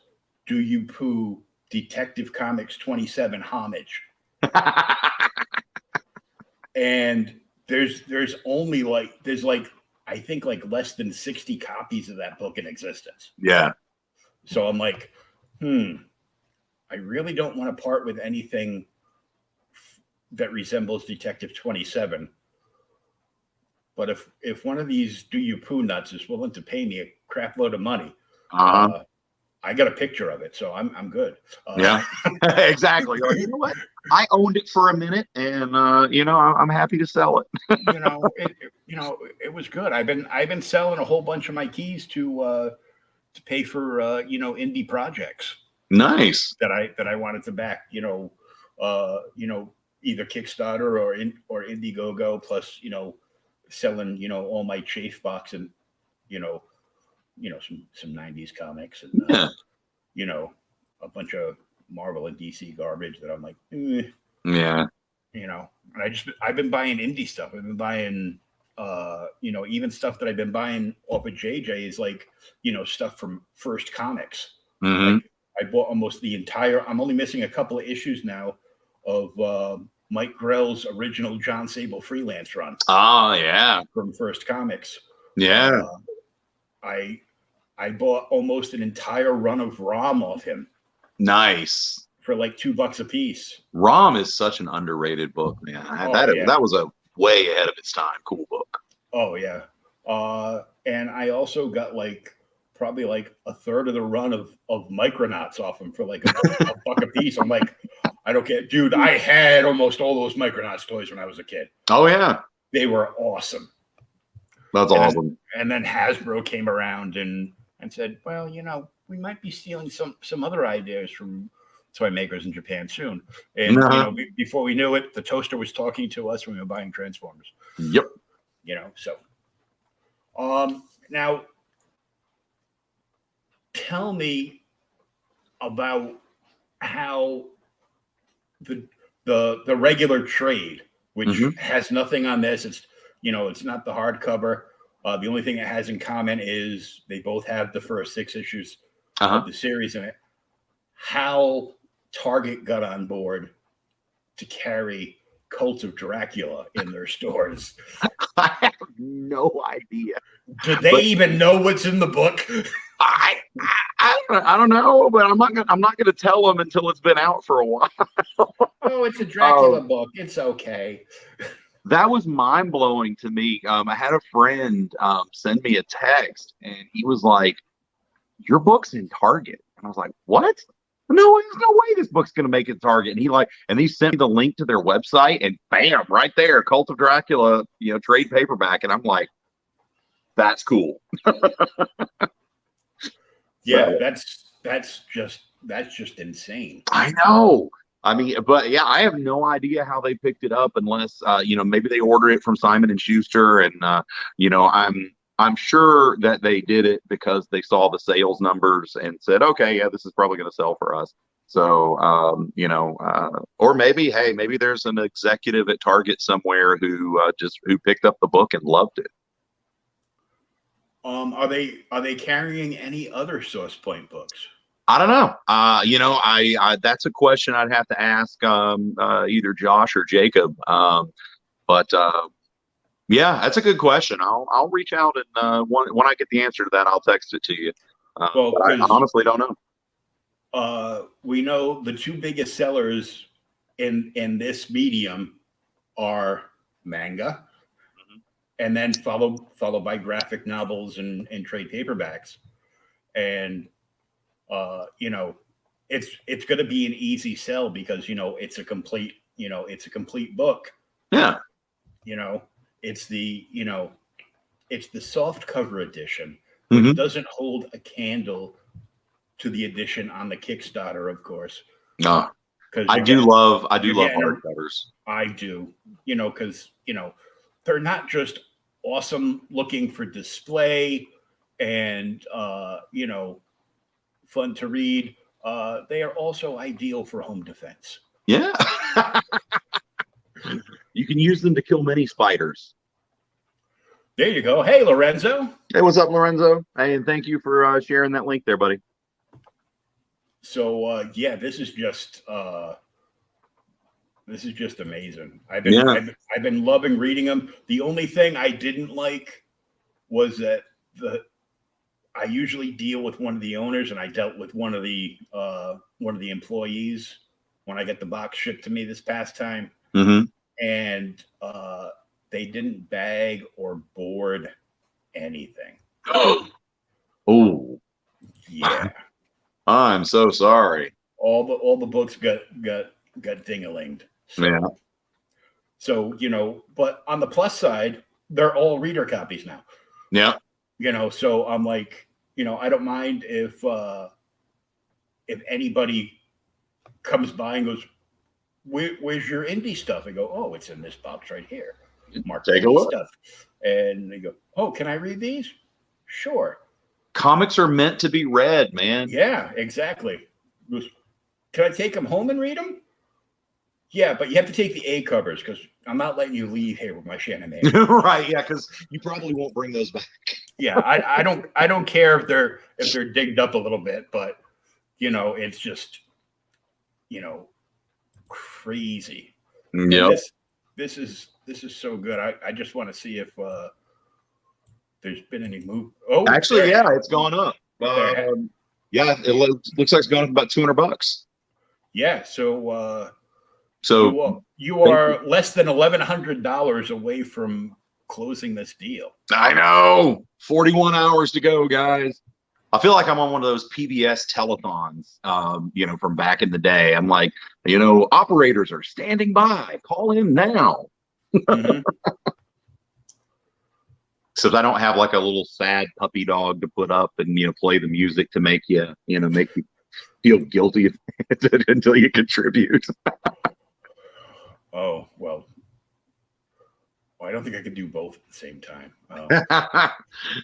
Speaker 1: Do You Poo Detective Comics 27 homage. And there's I think less than 60 copies of that book in existence.
Speaker 2: Yeah.
Speaker 1: So I'm like, I really don't want to part with anything that resembles Detective 27. But if one of these Do You Poo nuts is willing to pay me a crap load of money, I got a picture of it, so I'm good.
Speaker 2: Yeah, exactly. Like, you know what? I owned it for a minute, and I'm happy to sell it.
Speaker 1: It was good. I've been selling a whole bunch of my keys to pay for indie projects.
Speaker 2: Nice.
Speaker 1: That I wanted to back. Either Kickstarter or Indiegogo, plus selling all my chafe box and some 90s comics and a bunch of Marvel and DC garbage that I'm like,
Speaker 2: yeah,
Speaker 1: and I've been buying indie stuff. I've been buying even stuff that I've been buying off of JJ is like stuff from First Comics.
Speaker 2: Mm-hmm.
Speaker 1: Like, I bought almost the entire. I'm only missing a couple of issues now of Mike Grell's original John Sable freelance run.
Speaker 2: Oh yeah,
Speaker 1: from First Comics.
Speaker 2: Yeah.
Speaker 1: I bought almost an entire run of ROM off him.
Speaker 2: Nice.
Speaker 1: For like $2 a piece.
Speaker 2: ROM is such an underrated book, man. That was a way ahead of its time. Cool book.
Speaker 1: Oh yeah. And I also got probably a third of the run of Micronauts off him for like a buck a piece. I'm like, I don't care, dude. I had almost all those Micronauts toys when I was a kid.
Speaker 2: Oh yeah,
Speaker 1: they were awesome.
Speaker 2: That's awesome.
Speaker 1: And then Hasbro came around and said, well, we might be stealing some other ideas from toy makers in Japan soon. And before we knew it, the toaster was talking to us when we were buying Transformers.
Speaker 2: Yep.
Speaker 1: So now tell me about how the regular trade, which has nothing on this. It's it's not the hardcover. The only thing it has in common is they both have the first 6 issues of the series in it. How Target got on board to carry Cult of Dracula in their stores.
Speaker 2: I have no idea.
Speaker 1: Do they even know what's in the book?
Speaker 2: I don't know, but I'm not gonna tell them until it's been out for a while.
Speaker 1: Oh, it's a Dracula book. It's okay.
Speaker 2: That was mind-blowing to me. I had a friend send me a text, and he was like, your book's in Target. And I was like, what? No, there's no way this book's going to make it Target. And he sent me the link to their website, and bam, right there, Cult of Dracula, trade paperback. And I'm like, that's cool.
Speaker 1: Yeah, that's just insane.
Speaker 2: I know. I mean, but yeah, I have no idea how they picked it up unless, maybe they ordered it from Simon and Schuster. And, I'm sure that they did it because they saw the sales numbers and said, okay, yeah, this is probably going to sell for us. So, or maybe there's an executive at Target somewhere who picked up the book and loved it.
Speaker 1: Are they carrying any other Source Point books?
Speaker 2: I don't know. I that's a question I'd have to ask either Josh or Jacob. Yeah, that's a good question. I'll reach out and when I get the answer to that, I'll text it to you. But I honestly don't know.
Speaker 1: We know the 2 biggest sellers in this medium are manga, and then followed by graphic novels and trade paperbacks. And it's going to be an easy sell because it's a complete book.
Speaker 2: Yeah.
Speaker 1: It's the soft cover edition, which doesn't hold a candle to the edition on the Kickstarter, of course.
Speaker 2: No, I do love hardcovers.
Speaker 1: I do, because they're not just awesome looking for display. and fun to read. They are also ideal for home defense.
Speaker 2: Yeah. You can use them to kill many spiders.
Speaker 1: There you go. Hey, Lorenzo.
Speaker 2: Hey, what's up, Lorenzo? Hey, and thank you for sharing that link there, buddy.
Speaker 1: So this is just amazing. I've been loving reading them. The only thing I didn't like was that I usually deal with one of the owners, and I dealt with one of the employees when I get the box shipped to me this past time.
Speaker 2: Mm-hmm.
Speaker 1: And they didn't bag or board anything.
Speaker 2: Oh,
Speaker 1: yeah.
Speaker 2: I'm so sorry.
Speaker 1: All the books got ding-a-linged. So,
Speaker 2: yeah.
Speaker 1: So but on the plus side, they're all reader copies now.
Speaker 2: Yeah.
Speaker 1: So I'm like, I don't mind if anybody comes by and goes, where's your indie stuff? I go, oh, it's in this box right here. Mark,
Speaker 2: take a look.
Speaker 1: Stuff. And they go, oh, can I read these? Sure.
Speaker 2: Comics are meant to be read, man.
Speaker 1: Yeah, exactly. Goes, can I take them home and read them? Yeah, but you have to take the A covers because I'm not letting you leave here with my Shannon A.
Speaker 2: Right? Yeah, because you probably won't bring those back.
Speaker 1: Yeah, I don't care if they're digged up a little bit, but it's just crazy.
Speaker 2: Yep.
Speaker 1: This is so good. I just want to see if there's been any move. Oh,
Speaker 2: actually, yeah, it's gone up. Yeah, it looks like it's gone up about $200.
Speaker 1: Yeah, so you are less than $1,100 away from closing this deal.
Speaker 2: I know. 41 hours to go, guys. I feel like I'm on one of those PBS telethons, from back in the day. I'm like, operators are standing by. Call in now.
Speaker 1: Mm-hmm.
Speaker 2: Except I don't have like a little sad puppy dog to put up and play the music to make you feel guilty until you contribute.
Speaker 1: Oh well. I don't think I could do both at the same time.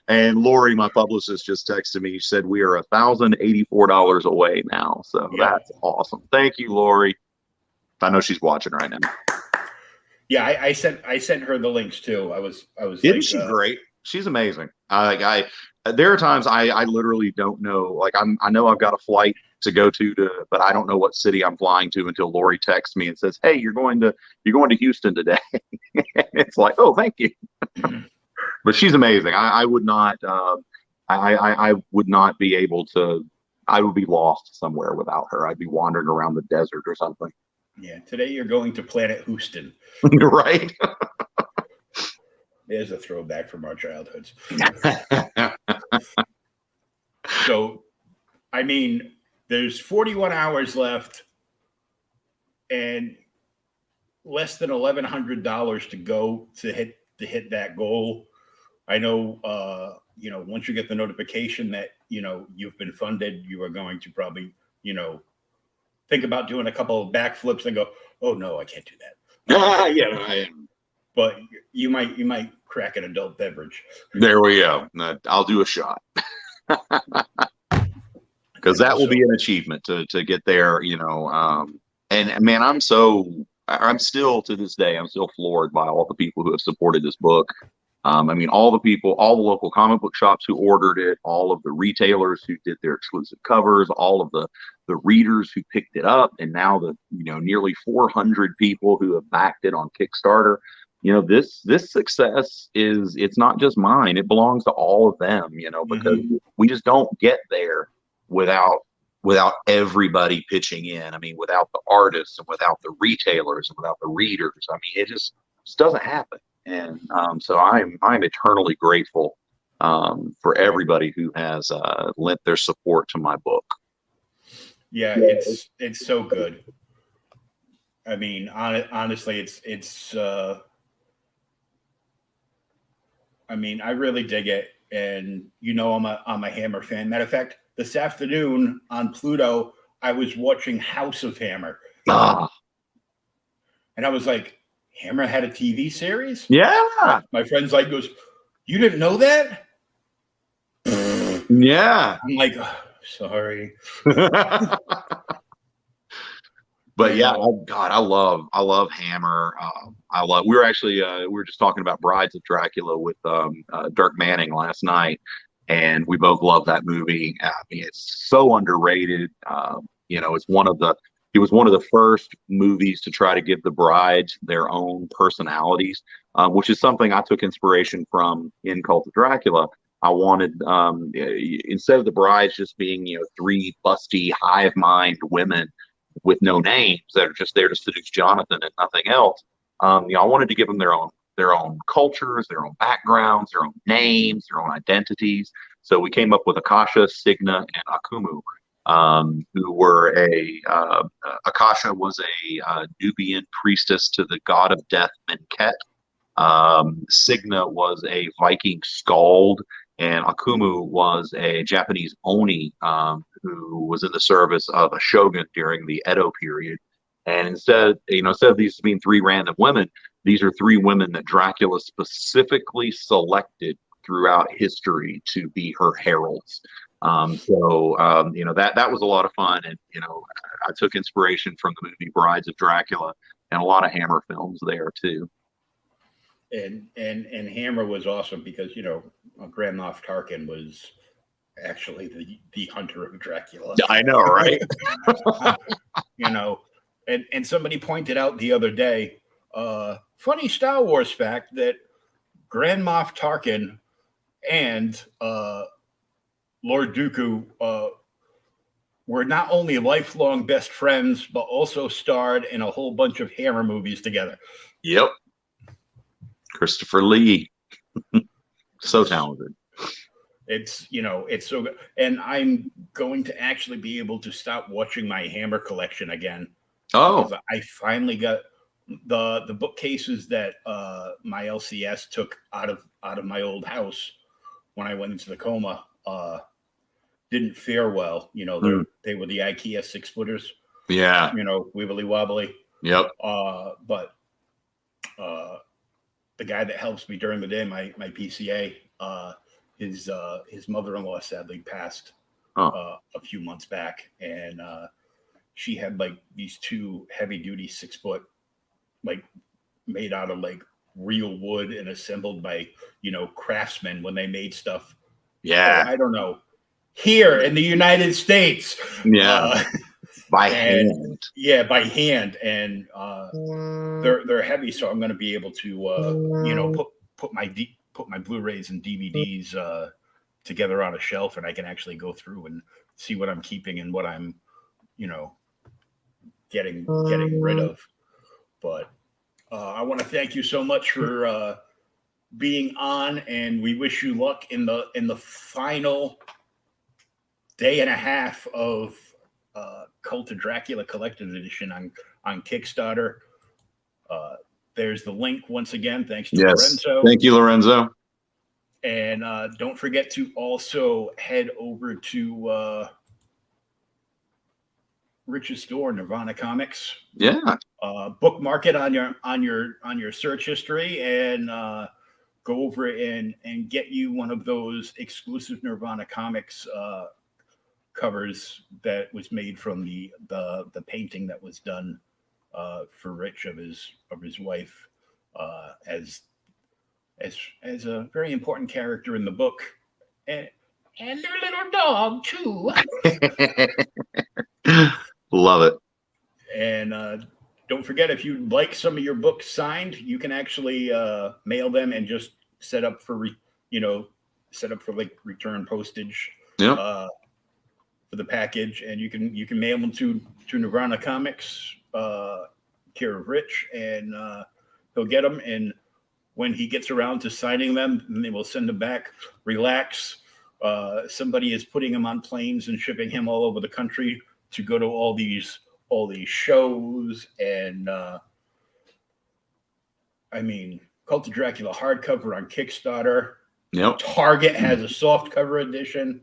Speaker 2: And Lori, my publicist, just texted me. She said we are $1,084 away now. So That's awesome. Thank you, Lori. I know she's watching right now.
Speaker 1: Yeah, I sent her the links too. I was.
Speaker 2: Isn't she great? She's amazing. There are times I literally don't know. Like I know I've got a flight to go to, but I don't know what city I'm flying to until Lori texts me and says, "Hey, you're going to Houston today." It's like, oh, thank you. But she's amazing. I would not. I would not be able to. I would be lost somewhere without her. I'd be wandering around the desert or something.
Speaker 1: Yeah. Today you're going to Planet Houston.
Speaker 2: Right.
Speaker 1: There's a throwback from our childhoods. So, I mean, there's 41 hours left and less than $1,100 to go to hit that goal. I know, once you get the notification that, you've been funded, you are going to probably, think about doing a couple of backflips and go, oh no, I can't do that.
Speaker 2: Yeah, I am.
Speaker 1: But you might crack an adult beverage.
Speaker 2: There we go. I'll do a shot. Because that will be an achievement to get there, and man, I'm still to this day, I'm still floored by all the people who have supported this book. All the local comic book shops who ordered it, all of the retailers who did their exclusive covers, all of the readers who picked it up, and now the nearly 400 people who have backed it on Kickstarter. This success it's not just mine. It belongs to all of them, because we just don't get there without everybody pitching in. Without the artists and without the retailers and without the readers. It just doesn't happen. And so I'm eternally grateful for everybody who has lent their support to my book. Yeah,
Speaker 1: it's so good. Honestly, it's I really dig it, and I'm a Hammer fan. Matter of fact, this afternoon on Pluto, I was watching House of Hammer, and I was like, Hammer had a TV series?
Speaker 2: Yeah.
Speaker 1: My friend's like goes, you didn't know that?
Speaker 2: Yeah.
Speaker 1: I'm like, oh, sorry.
Speaker 2: But yeah, God, I love Hammer. We were just talking about Brides of Dracula with Dirk Manning last night, and we both love that movie. I mean, it's so underrated. It was one of the first movies to try to give the brides their own personalities, which is something I took inspiration from in Cult of Dracula. I wanted, instead of the brides just being, three busty hive mind women with no names that are just there to seduce Jonathan and nothing else. I wanted to give them their own cultures, their own backgrounds, their own names, their own identities. So we came up with Akasha, Signa, and Akumu, who were Akasha was a Nubian priestess to the god of death Menket. Signa was a Viking skald, and Akumu was a Japanese oni who was in the service of a shogun during the Edo period. And instead of these being three random women, these are three women that Dracula specifically selected throughout history to be her heralds. That was a lot of fun, and I took inspiration from the movie Brides of Dracula and a lot of Hammer films there too.
Speaker 1: And Hammer was awesome because Grand Moff Tarkin was actually the hunter of Dracula.
Speaker 2: I know, right?
Speaker 1: And somebody pointed out the other day, funny Star Wars fact that Grand Moff Tarkin and Lord Dooku were not only lifelong best friends, but also starred in a whole bunch of Hammer movies together.
Speaker 2: Yep. Christopher Lee. So talented.
Speaker 1: It's so good. And I'm going to actually be able to stop watching my Hammer collection again.
Speaker 2: Oh.
Speaker 1: I finally got the bookcases that my LCS took out of my old house when I went into the coma. Didn't fare well. They were the IKEA 6-footers.
Speaker 2: Yeah.
Speaker 1: Wibbly wobbly.
Speaker 2: Yep.
Speaker 1: But the guy that helps me during the day, my PCA, his mother-in-law sadly passed a few months back, and she had like these two heavy-duty 6-foot, like made out of like real wood and assembled by craftsmen when they made stuff.
Speaker 2: Yeah.
Speaker 1: I don't know. Here in the United States.
Speaker 2: Yeah. By hand.
Speaker 1: Yeah, by hand. And they're heavy, so I'm going to be able to put my Blu-rays and DVDs together on a shelf, and I can actually go through and see what I'm keeping and what I'm getting rid of. But I want to thank you so much for being on, and we wish you luck in the final day and a half of Cult of Dracula Collector's Edition on Kickstarter. There's the link once again. Thanks to Lorenzo.
Speaker 2: Thank you, Lorenzo.
Speaker 1: And don't forget to also head over to Rich's store, Nirvana Comics.
Speaker 2: Yeah.
Speaker 1: Bookmark it on your search history, and go over and get you one of those exclusive Nirvana Comics covers that was made from the painting that was done for Rich of his wife as a very important character in the book, and their little dog too.
Speaker 2: Love it.
Speaker 1: And don't forget, if you'd like some of your books signed, you can actually mail them and just set up for like return postage.
Speaker 2: Yeah.
Speaker 1: For the package, and you can mail them to Nirvana Comics, care of Rich, and he'll get them. And when he gets around to signing them, then they will send them back. Relax. Somebody is putting him on planes and shipping him all over the country to go to all these shows. And Cult of Dracula hardcover on Kickstarter.
Speaker 2: Yep.
Speaker 1: Target has a soft cover edition.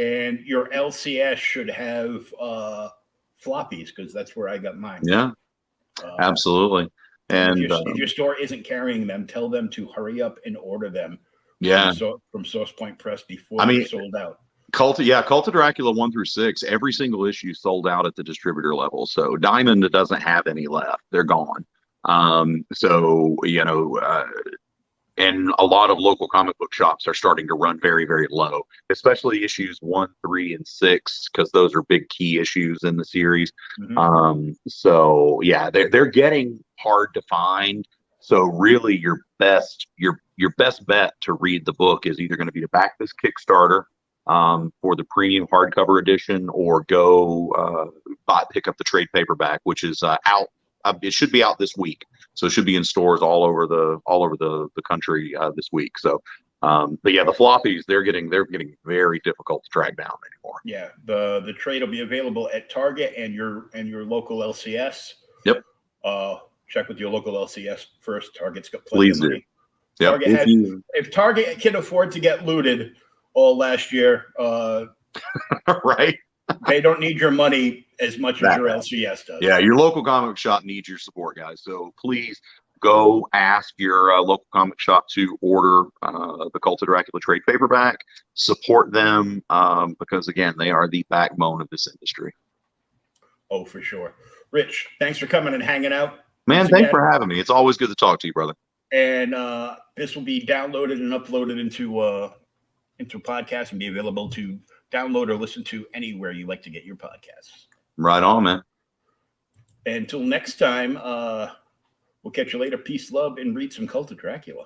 Speaker 1: And your LCS should have floppies, because that's where I got mine.
Speaker 2: Yeah, absolutely. And
Speaker 1: if your store isn't carrying them, tell them to hurry up and order them,
Speaker 2: Yeah.
Speaker 1: From Source Point Press before
Speaker 2: I
Speaker 1: they
Speaker 2: mean,
Speaker 1: sold out.
Speaker 2: Cult of Dracula 1 through 6, every single issue sold out at the distributor level. So Diamond doesn't have any left; they're gone. So and a lot of local comic book shops are starting to run very, very low, especially issues 1, 3, and 6, because those are big key issues in the series. So yeah, they're getting hard to find. So really, your best bet to read the book is either going to be to back this Kickstarter for the premium hardcover edition, or go pick up the trade paperback, which is out. It should be out this week, so it should be in stores all over the country this week. So, but yeah, the floppies they're getting very difficult to track down anymore.
Speaker 1: Yeah, the trade will be available at Target and your local LCS.
Speaker 2: Yep.
Speaker 1: Check with your local LCS first. Target's got plenty of money.
Speaker 2: Yep.
Speaker 1: If Target can afford to get looted all last year,
Speaker 2: right?
Speaker 1: They don't need your money as much as your LCS does.
Speaker 2: Yeah, your local comic shop needs your support, guys. So please go ask your local comic shop to order the Cult of Dracula trade paperback. Support them because, again, they are the backbone of this industry.
Speaker 1: Oh, for sure. Rich, thanks for coming and hanging out.
Speaker 2: Man, thanks for having me. It's always good to talk to you, brother.
Speaker 1: And this will be downloaded and uploaded into podcast and be available to download or listen to anywhere you like to get your podcasts.
Speaker 2: Right on, man.
Speaker 1: Until next time, we'll catch you later. Peace, love, and read some Cult of Dracula.